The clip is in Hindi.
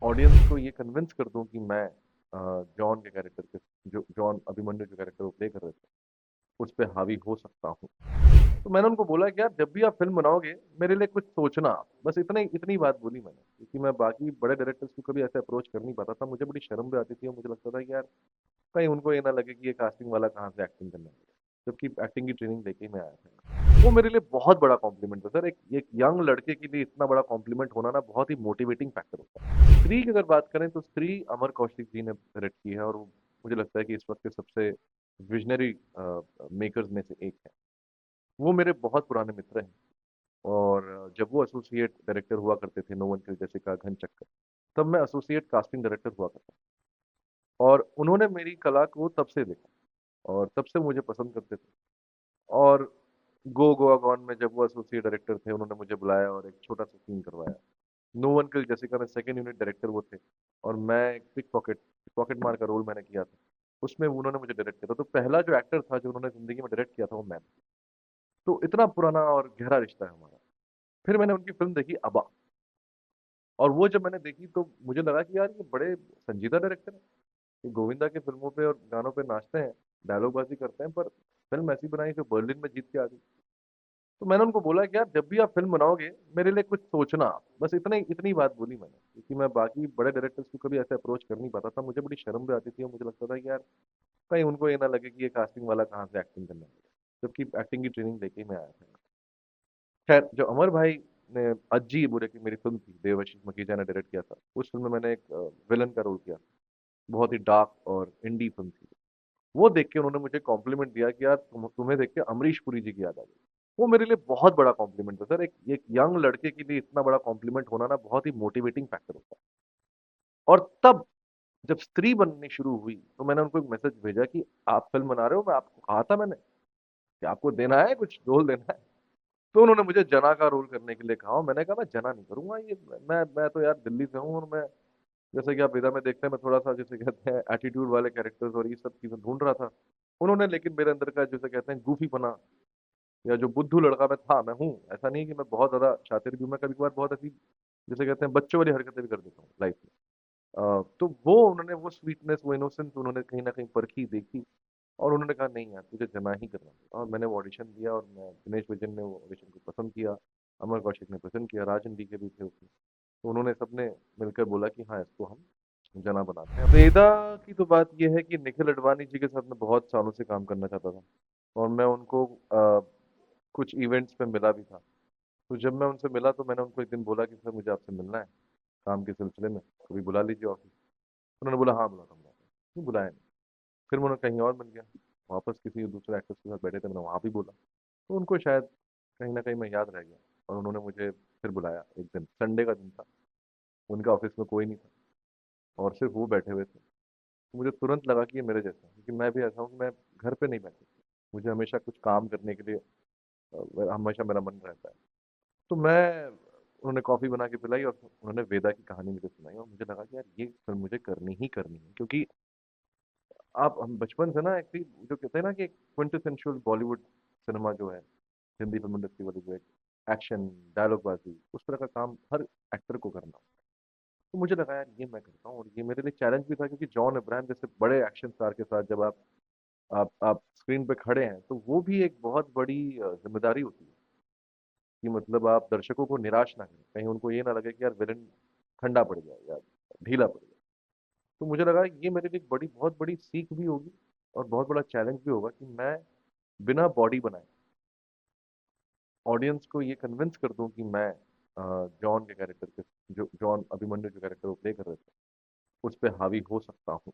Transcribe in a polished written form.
ऑडियंस को ये कन्विंस कर दूं कि मैं जॉन के कैरेक्टर के जो जॉन अभिमन्यु जो कैरेक्टर वो प्ले कर रहे थे उस पे हावी हो सकता हूँ। तो मैंने उनको बोला कि यार जब भी आप फिल्म बनाओगे मेरे लिए कुछ सोचना। बस इतने इतनी बात बोली मैंने, क्योंकि मैं बाकी बड़े डायरेक्टर्स को कभी ऐसे अप्रोच कर नहीं पाता था। मुझे बड़ी शर्म भी आती थी और मुझे लगता था कि यार कहीं उनको ये ना लगे कि ये कास्टिंग वाला कहाँ से एक्टिंग करने लगा, जबकि एक्टिंग की ट्रेनिंग लेके ही मैं आया था। वो मेरे लिए बहुत बड़ा कॉम्प्लीमेंट था सर। एक यंग लड़के के लिए इतना बड़ा कॉम्प्लीमेंट होना ना बहुत ही मोटिवेटिंग फैक्टर होता है। स्त्री की अगर बात करें तो स्त्री अमर कौशिक जी ने डायरेक्ट की है, और मुझे लगता है कि इस वक्त के सबसे विजनरी मेकर्स में से एक है। वो मेरे बहुत पुराने मित्र हैं, और जब वो एसोसिएट डायरेक्टर हुआ करते थे नो वन किल जैसिका घन चक्कर, तब मैं एसोसिएट कास्टिंग डायरेक्टर हुआ करता था। और उन्होंने मेरी कला को तब से देखा और तब से मुझे पसंद करते थे। और गो गोवा गॉन में जब वो एसोसिएट डायरेक्टर थे, उन्होंने मुझे बुलाया और एक छोटा सा सीन करवाया। नो वन किल जैसिका में सेकंड यूनिट डायरेक्टर वो थे, और मैं एक पिक पॉकेट पॉकेट मार का रोल मैंने किया था। उसमें उन्होंने मुझे डायरेक्ट किया था, तो पहला जो एक्टर था जो उन्होंने जिंदगी में डायरेक्ट किया था वो मैं था। तो इतना पुराना और गहरा रिश्ता है हमारा। फिर मैंने उनकी फिल्म देखी अबा, और वो जब मैंने देखी तो मुझे लगा कि यार ये बड़े संजीदा डायरेक्टर हैं। ये गोविंदा की फिल्मों पे और गानों पे नाचते हैं, डायलॉगबाजी करते हैं, पर फिल्म ऐसी बनाई जो बर्लिन में जीत के आ गई। तो मैंने उनको बोला कि यार जब भी आप फिल्म बनाओगे मेरे लिए कुछ सोचना। बस इतने इतनी बात बोली मैंने, क्योंकि मैं बाकी बड़े डायरेक्टर्स को कभी ऐसे अप्रोच कर नहीं पाता था। मुझे बड़ी शर्म भी आती थी और मुझे लगता था कि यार कहीं उनको ये ना लगे कि ये कास्टिंग वाला कहाँ से एक्टिंग करने लगा, जबकि एक्टिंग की ट्रेनिंग लेके ही मैं आया था। खैर, जो अमर भाई ने अज्जी बुरे की मेरी फिल्म थी, देवाशीष मखीजा ने डायरेक्ट किया था, उस फिल्म में मैंने एक विलन का रोल किया। बहुत ही डार्क और इंडी फिल्म थी। वो देख के उन्होंने मुझे कॉम्प्लीमेंट दिया कि यार तुम्हें देख के अमरीश पुरी जी की याद आ गई। वो मेरे लिए बहुत बड़ा कॉम्प्लीमेंट था सर। एक यंग लड़के के लिए इतना बड़ा कॉम्प्लीमेंट होना ना बहुत ही मोटिवेटिंग फैक्टर होता है। और तब जब स्त्री बननी शुरू हुई तो मैंने उनको एक मैसेज भेजा कि आप फिल्म बना रहे हो, मैं आपको कहा था मैंने कि आपको देना है, कुछ रोल देना है। तो उन्होंने मुझे जना का रोल करने के लिए कहा, और मैंने कहा मैं जना नहीं करूंगा। ये मैं तो यार दिल्ली से हूँ, और मैं जैसे कि आप विदा में देखते हैं मैं थोड़ा सा जैसे कहते हैं एटीट्यूड वाले कैरेक्टर्स और ये सब चीजें ढूंढ रहा था। उन्होंने लेकिन मेरे अंदर का जैसे कहते हैं गूफी बना, या जो बुद्धू लड़का मैं था, मैं हूँ, ऐसा नहीं कि मैं बहुत ज्यादा शातिर भी हूँ। मैं कभी कभार बहुत ऐसी जैसे कहते हैं बच्चों वाली हरकतें भी कर देता हूँ लाइफ में। तो वो उन्होंने वो स्वीटनेस वो इनोसेंस उन्होंने कहीं ना कहीं परखी देखी, और उन्होंने कहा नहीं यार तुझे जना ही करना है। और मैंने वो ऑडिशन दिया, और मैं दिनेश विजन ने वो ऑडिशन को पसंद किया, अमर कौशिक ने पसंद किया, राजन डी के भी थे उसमें। तो उन्होंने सबने मिलकर बोला कि हाँ इसको हम जना बनाते हैं। वेदा की तो बात यह है कि निखिल अडवाणी जी के साथ मैं बहुत सालों से काम करना चाहता था, और मैं उनको कुछ इवेंट्स पे मिला भी था। तो जब मैं उनसे मिला तो मैंने उनको एक दिन बोला कि सर मुझे आपसे मिलना है काम के सिलसिले में, कभी बुला लीजिए ऑफिस। उन्होंने बोला हाँ बुला दूंगा। क्यों बुलाया नहीं? फिर मैं कहीं और मिल गया, वापस किसी दूसरे एक्टर्स के साथ बैठे थे, मैंने वहाँ भी बोला। तो उनको शायद कहीं ना कहीं मैं याद रह गया, और उन्होंने मुझे फिर बुलाया। एक दिन संडे का दिन था, उनका ऑफिस में कोई नहीं था और सिर्फ वो बैठे हुए थे। तो मुझे तुरंत लगा कि ये मेरे जैसा है, क्योंकि मैं भी ऐसा हूँ कि मैं घर पे नहीं बैठता, मुझे हमेशा कुछ काम करने के लिए हमेशा मेरा मन रहता है। तो मैं उन्होंने कॉफ़ी बना के पिलाई, और उन्होंने वेदा की कहानी मुझे सुनाई, और मुझे लगा कि यार ये फिल्म मुझे करनी ही करनी है। क्योंकि आप हम बचपन से ना एक्चुअली जो कहते हैं ना कि एक क्विंटेसेंशियल बॉलीवुड सिनेमा जो है, हिंदी फिल्म इंडस्ट्री वाली, जो एक एक्शन डायलॉग बाजी उस तरह का काम हर एक्टर को करना। तो मुझे लगा यार ये मैं करता हूँ, और ये मेरे लिए चैलेंज भी था, क्योंकि जॉन अब्राहम जैसे बड़े एक्शन स्टार के साथ जब आप स्क्रीन पे खड़े हैं तो वो भी एक बहुत बड़ी जिम्मेदारी होती है कि मतलब आप दर्शकों को निराश ना करें, कहीं उनको ये ना लगे कि यार विलन ठंडा पड़ गया या ढीला पड़ गया। तो मुझे लगा ये मेरे लिए एक बड़ी बहुत बड़ी सीख भी होगी, और बहुत बड़ा चैलेंज भी होगा कि मैं बिना बॉडी बनाए ऑडियंस को ये कन्विंस कर दूं कि मैं जॉन के कैरेक्टर के जो जॉन अभिमन्यु जो कैरेक्टर वो प्ले कर रहे थे उस पे हावी हो सकता हूँ।